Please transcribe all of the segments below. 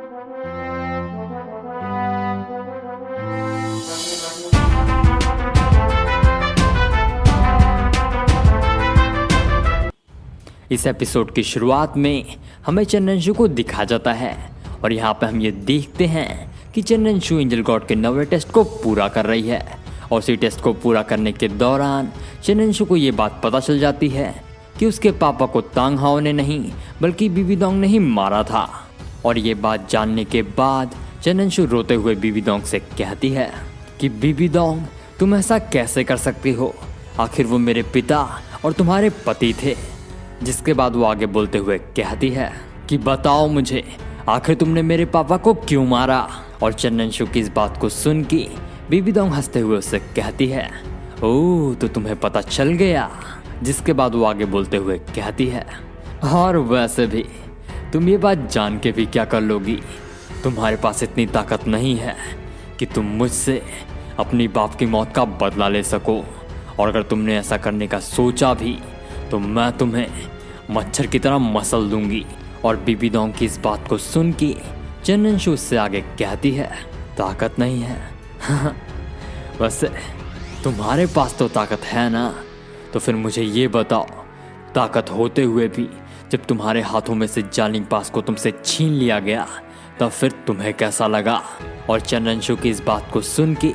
इस एपिसोड की शुरुआत में हमें चन्नंशु को दिखा जाता है और यहाँ पे हम ये देखते हैं कि चन्नंशु एंजल गॉड के नवे टेस्ट को पूरा कर रही है। और उसी टेस्ट को पूरा करने के दौरान चन्नंशु को ये बात पता चल जाती है कि उसके पापा को तांग हाओ ने नहीं बल्कि बीबी दोंग ने ही मारा था। और ये बात जानने के बाद चन्नंशु रोते हुए बीबी दोंग से कहती है कि बीबी दोंग, तुम ऐसा कैसे कर सकती हो, आखिर वो मेरे पिता और तुम्हारे पति थे। जिसके बाद वो आगे बोलते हुए कहती है कि बताओ मुझे, आखिर तुमने मेरे पापा को क्यों मारा। और चन्नंशु की इस बात को सुन के बीबी दोंग हंसते हुए उससे कहती है, ओह तो तुम्हें पता चल गया। जिसके बाद वो आगे बोलते हुए कहती है, और वैसे भी तुम ये बात जान के भी क्या कर लोगी, तुम्हारे पास इतनी ताकत नहीं है कि तुम मुझसे अपनी बाप की मौत का बदला ले सको। और अगर तुमने ऐसा करने का सोचा भी तो मैं तुम्हें मच्छर की तरह मसल दूंगी। और बीबी दोंग की इस बात को सुन के चन्नंशु उससे आगे कहती है, ताकत नहीं है वैसे तुम्हारे पास तो ताकत है ना, तो फिर मुझे ये बताओ, ताकत होते हुए भी जब तुम्हारे हाथों में से जालिंग पास को तुमसे छीन लिया गया तब फिर तुम्हें कैसा लगा। और चन्नंशु की इस बात को सुन के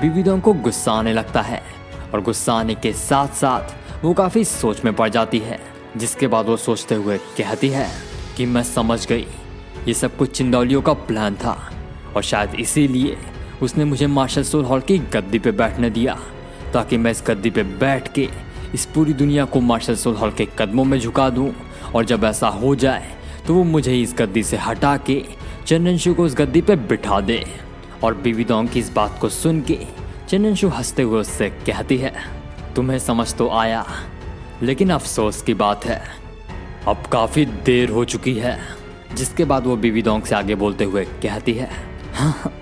बीबी दोंग को गुस्सा आने लगता है और गुस्सा आने के साथ साथ वो काफ़ी सोच में पड़ जाती है। जिसके बाद वो सोचते हुए कहती है कि मैं समझ गई, ये सब कुछ चिंदौलियों का प्लान था और शायद इसीलिए उसने मुझे मार्शल सोल हॉल की गद्दी पे बैठने दिया ताकि मैं इस गद्दी पे बैठ के इस पूरी दुनिया को मार्शल सोल हॉल के कदमों में झुका दूं। और जब ऐसा हो जाए तो वो मुझे इस गद्दी से हटा के चन्नंशु को उस गद्दी पे बिठा दे। और बीबी दोंग की इस बात को सुन के चन्नंशु हंसते हुए उससे कहती है, तुम्हें समझ तो आया, लेकिन अफसोस की बात है अब काफ़ी देर हो चुकी है। जिसके बाद वो बीबी दोंग से आगे बोलते हुए कहती है, हाँ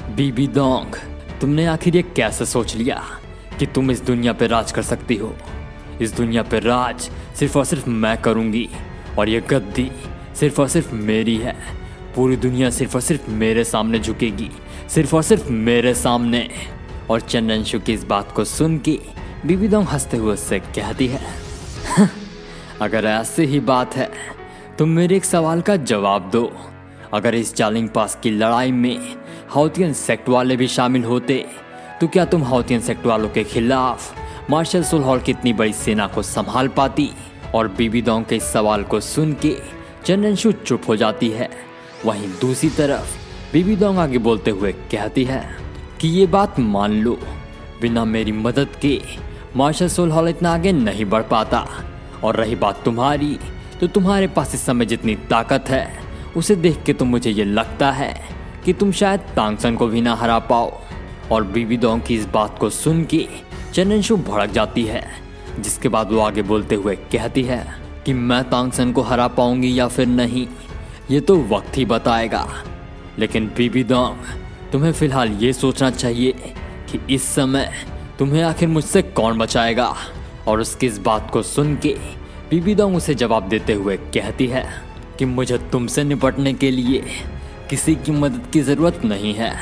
बीबी दोंग, तुमने आखिर ये कैसे सोच लिया कि तुम इस दुनिया पे राज कर सकती हो। इस दुनिया पे राज सिर्फ और सिर्फ मैं करूँगी और ये गद्दी सिर्फ और सिर्फ मेरी है। पूरी दुनिया सिर्फ और सिर्फ मेरे सामने झुकेगी, सिर्फ और सिर्फ मेरे सामने। और चन्नंशु की इस बात को सुन के बीबी दोंग हंसते हुए उससे कहती है, अगर ऐसी ही बात है तो मेरे एक सवाल का जवाब दो। अगर इस जालिंग पास की लड़ाई में हाउतियन सेक्ट वाले भी शामिल होते तो क्या तुम हाउतियन सेक्ट वालों के खिलाफ मार्शल सोल हॉल की इतनी बड़ी सेना को संभाल पाती। और बीबी दोंग के इस सवाल को सुन के चन्नंशु चुप हो जाती है। वहीं दूसरी तरफ बीबी दोंग आगे बोलते हुए कहती है कि ये बात मान लो, बिना मेरी मदद के मार्शल सोल हॉल इतना आगे नहीं बढ़ पाता। और रही बात तुम्हारी, तो तुम्हारे पास इस समय जितनी ताकत है उसे देख के तो मुझे ये लगता है कि तुम शायद तांगसन को भी ना हरा पाओ। और बीबी दोंग की इस बात को सुन के चन्नंशु भड़क जाती है। जिसके बाद वो आगे बोलते हुए कहती है कि मैं तांगसन को हरा पाऊंगी या फिर नहीं, ये तो वक्त ही बताएगा। लेकिन बीबी दोंग, तुम्हें फिलहाल ये सोचना चाहिए कि इस समय तुम्हें आखिर मुझसे कौन बचाएगा। और उसकी इस बात को सुन के बीबी दोंग उसे जवाब देते हुए कहती है कि मुझे तुमसे निपटने के लिए किसी की मदद की ज़रूरत नहीं है।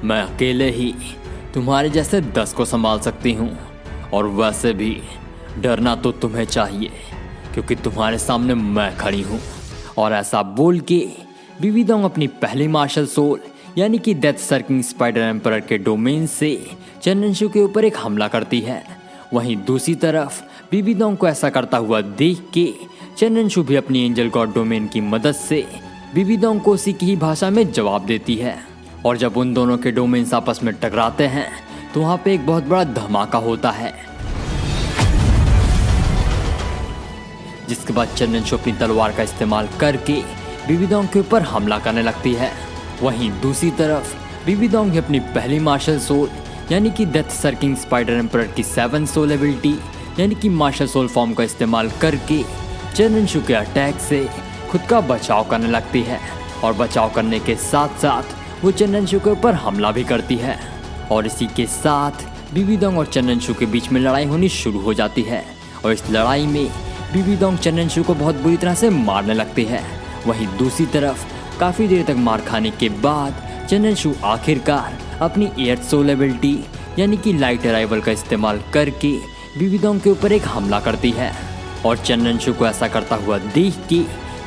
मैं अकेले ही तुम्हारे जैसे 10 को संभाल सकती हूँ। और वैसे भी डरना तो तुम्हें चाहिए क्योंकि तुम्हारे सामने मैं खड़ी हूँ। और ऐसा बोल के बीबी दोंग अपनी पहली मार्शल सोल यानी कि डेथ सर्किंग स्पाइडर एम्परर के डोमेन से चन्नंशु के ऊपर एक हमला करती है। वहीं दूसरी तरफ बीबी दोंग को ऐसा करता हुआ देख के चन्नंशु भी अपनी एंजल गॉड डोमेन की मदद से बीबी दोंग को उसी की ही भाषा में जवाब देती है। और जब उन दोनों के डोमेन्स आपस में टकराते हैं तो वहाँ पे एक बहुत बड़ा धमाका होता है। जिसके बाद चन्नंशु अपनी तलवार का इस्तेमाल करके बीबी दोंग के ऊपर हमला करने लगती है। वहीं दूसरी तरफ बीबी दोंग ने अपनी पहली मार्शल सोल यानी कि डेथ सर्किंग स्पाइडर एम्परर की 7 सोल एबिलिटी यानी कि मार्शल सोल फॉर्म का इस्तेमाल करके चन्नंशु के अटैक से खुद का बचाव करने लगती है। और बचाव करने के साथ साथ वो चन्नंशु के ऊपर हमला भी करती है। और इसी के साथ बीबी दोंग और चन्नंशु के बीच में लड़ाई होनी शुरू हो जाती है। और इस लड़ाई में बीबी दोंग चन्नंशु को बहुत बुरी तरह से मारने लगती है। वहीं दूसरी तरफ काफ़ी देर तक मार खाने के बाद चननशू आखिरकार अपनी एयर सोल एबिलिटी यानी कि लाइट अराइवल का इस्तेमाल करके बीबीडोंग के ऊपर एक हमला करती है। और चननशू को ऐसा करता हुआ देख के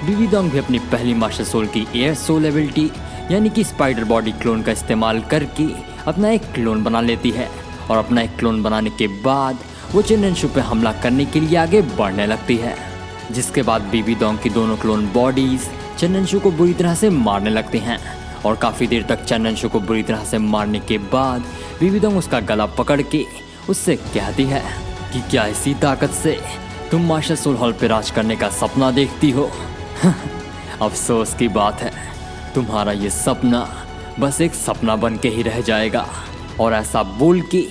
बीबीडोंग भी अपनी पहली मास्टर सोल की एयर सोल एबिलिटी यानी कि स्पाइडर बॉडी क्लोन का इस्तेमाल करके अपना एक क्लोन बना लेती है। और अपना एक क्लोन बनाने के बाद वो चननशू पे हमला करने के लिए आगे बढ़ने लगती है, जिसके बाद बीबीडोंग की दोनों क्लोन बॉडीज चननशू को बुरी तरह से मारने लगती हैं। और काफ़ी देर तक चननशू को बुरी तरह से मारने के बाद बीबीडोंग उसका गला पकड़ के उससे कहती है कि क्या इसी ताकत से तुम मास्टर सोल हॉल पे राज करने का सपना देखती हो? अफसोस की बात है, तुम्हारा ये सपना बस एक सपना बन के ही रह जाएगा। और ऐसा बोल के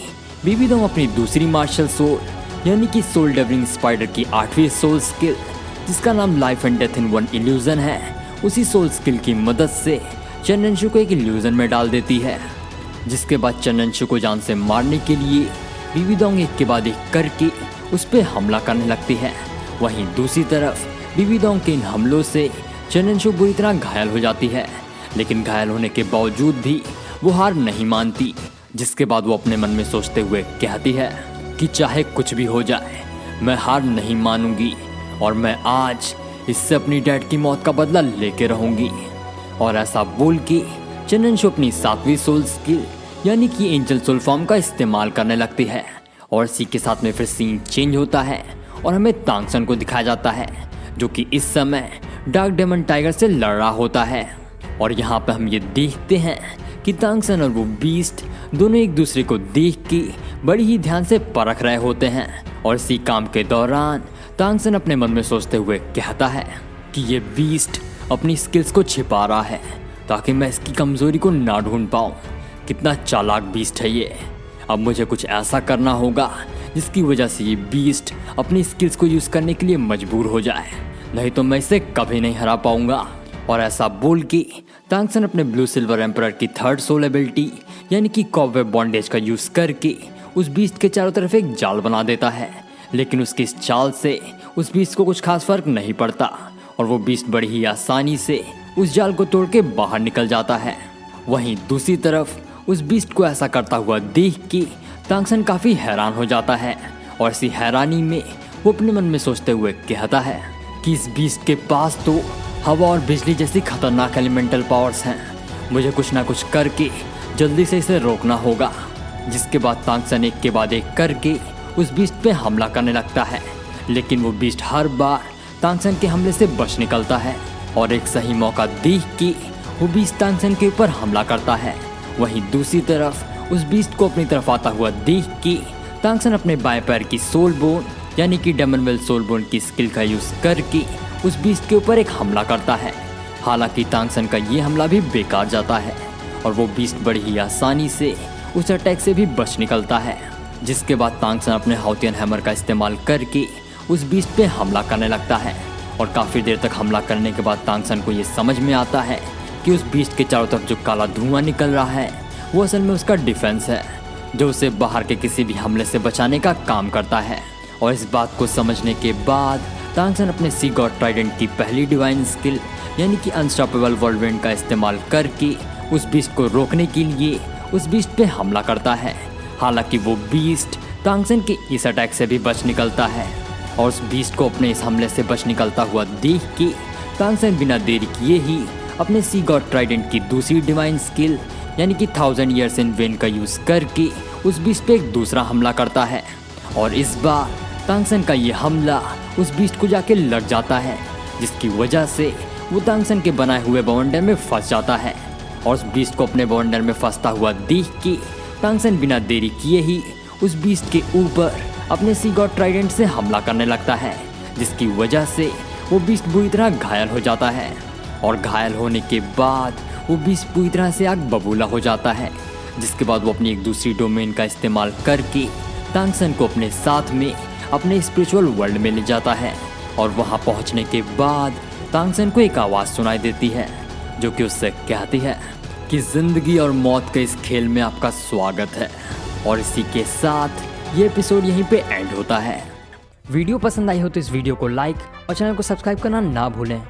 बीबीडोंग अपनी दूसरी मार्शल सोल यानी कि सोल डेवलिंग स्पाइडर की 8वीं सोल स्किल, जिसका नाम life and death in one illusion है, उसी सोल स्किल की मदद से चननशू को एक इल्यूजन में डाल देती है। जिसके बाद चननशू को जान से मारने के लिए बीबीडोंग एक के बाद एक करके उस पर हमला करने लगती है। वहीं दूसरी तरफ बीबीडोंग के इन हमलों से चननशू बुरी तरह घायल हो जाती है, लेकिन घायल होने के बावजूद भी वो हार नहीं मानती। जिसके बाद वो अपने मन में सोचते हुए कहती है कि चाहे कुछ भी हो जाए मैं हार नहीं मानूंगी और मैं आज इससे अपनी डैड की मौत का बदला लेके रहूंगी। और ऐसा बोल के चननशू अपनी 7वीं सोल स्किल यानी कि एंजल सोल फॉर्म का इस्तेमाल करने लगती है। और इसी के साथ में फिर सीन चेंज होता है और हमें तांगसन को दिखाया जाता है, जो कि इस समय डार्क डेमन टाइगर से लड़ रहा होता है। और यहाँ पे हम ये देखते हैं कि तांगसन और वो बीस्ट दोनों एक दूसरे को देख के बड़ी ही ध्यान से परख रहे होते हैं। और इसी काम के दौरान तांगसन अपने मन में सोचते हुए कहता है कि ये बीस्ट अपनी स्किल्स को छिपा रहा है ताकि मैं इसकी कमजोरी को ना ढूंढ पाऊँ। कितना चालाक बीस्ट है ये। अब मुझे कुछ ऐसा करना होगा जिसकी वजह से ये बीस्ट अपनी स्किल्स को यूज़ करने के लिए मजबूर हो जाए, नहीं तो मैं इसे कभी नहीं हरा पाऊंगा। और ऐसा बोल के तांगसन अपने ब्लू सिल्वर एम्परर की 3rd सोल एबिलिटी यानी कि कॉबवेब बॉन्डेज का यूज़ करके उस बीस्ट के चारों तरफ एक जाल बना देता है। लेकिन उसकी इस चाल से उस बीस्ट को कुछ खास फर्क नहीं पड़ता और वो बीस्ट बड़ी ही आसानी से उस जाल को तोड़ के बाहर निकल जाता है। वहीं दूसरी तरफ उस बीस्ट को ऐसा करता हुआ देख के तांगसन काफ़ी हैरान हो जाता है। और इसी हैरानी में वो अपने मन में सोचते हुए कहता है कि इस बीस्ट के पास तो हवा और बिजली जैसी खतरनाक एलिमेंटल पावर्स हैं, मुझे कुछ ना कुछ करके जल्दी से इसे रोकना होगा। जिसके बाद तांगसन एक के बाद एक करके उस बीस्ट पे हमला करने लगता है, लेकिन वो बीस्ट हर बार तांगसन के हमले से बच निकलता है। और एक सही मौका देख के वो बीस्ट तांगसन के ऊपर हमला करता है। वहीं दूसरी तरफ उस बीस्ट को अपनी तरफ आता हुआ देख के तांगसन अपने बाएं पैर की सोल बोन यानी कि डेमनवेल सोल बोन की स्किल का यूज़ करके उस बीस्ट के ऊपर एक हमला करता है। हालांकि तांगसन का ये हमला भी बेकार जाता है और वो बीस्ट बड़ी ही आसानी से उस अटैक से भी बच निकलता है। जिसके बाद तांगसन अपने हाउतियन हैमर का इस्तेमाल करके उस बीस्ट पे हमला करने लगता है। और काफ़ी देर तक हमला करने के बाद तांगसन को ये समझ में आता है कि उस बीस्ट के चारों तरफ जो काला धुआं निकल रहा है वो असल में उसका डिफेंस है, जो उसे बाहर के किसी भी हमले से बचाने का काम करता है। और इस बात को समझने के बाद तांगसन अपने सी गॉड ट्राइडेंट की पहली डिवाइन स्किल यानी कि अनस्टॉपेबल वर्ल्डविंड का इस्तेमाल करके उस बीस्ट को रोकने के लिए उस बीस्ट पे हमला करता है। हालांकि वो बीस्ट तांगसन के इस अटैक से भी बच निकलता है। और उस बीस्ट को अपने इस हमले से बच निकलता हुआ देख के तांगसन बिना देरी किए ही अपने सी गॉड ट्राइडेंट की दूसरी डिवाइन स्किल यानी कि 1000 ईयर्स इन वेन का यूज़ करके उस बीस्ट पे एक दूसरा हमला करता है। और इस बार तांगसन का ये हमला उस बीस्ट को जाके लग जाता है, जिसकी वजह से वो तांगसन के बनाए हुए बवंडर में फंस जाता है। और उस बीस्ट को अपने बवंडर में फंसता हुआ देख के तांगसन बिना देरी किए ही उस बीस्ट के ऊपर अपने सी गॉड ट्राइडेंट से हमला करने लगता है, जिसकी वजह से वो बीस्ट बुरी तरह घायल हो जाता है। और घायल होने के बाद वो बीस्ट पूरी तरह से आग बबूला हो जाता है। जिसके बाद वो अपनी एक दूसरी डोमेन का इस्तेमाल करके तांगसन को अपने साथ में अपने स्पिरिचुअल वर्ल्ड में ले जाता है। और वहाँ पहुँचने के बाद तांगसन को एक आवाज़ सुनाई देती है, जो कि उससे कहती है कि ज़िंदगी और मौत के इस खेल में आपका स्वागत है। और इसी के साथ ये एपिसोड यहीं पे एंड होता है। वीडियो पसंद आई हो तो इस वीडियो को लाइक और चैनल को सब्सक्राइब करना ना भूलें।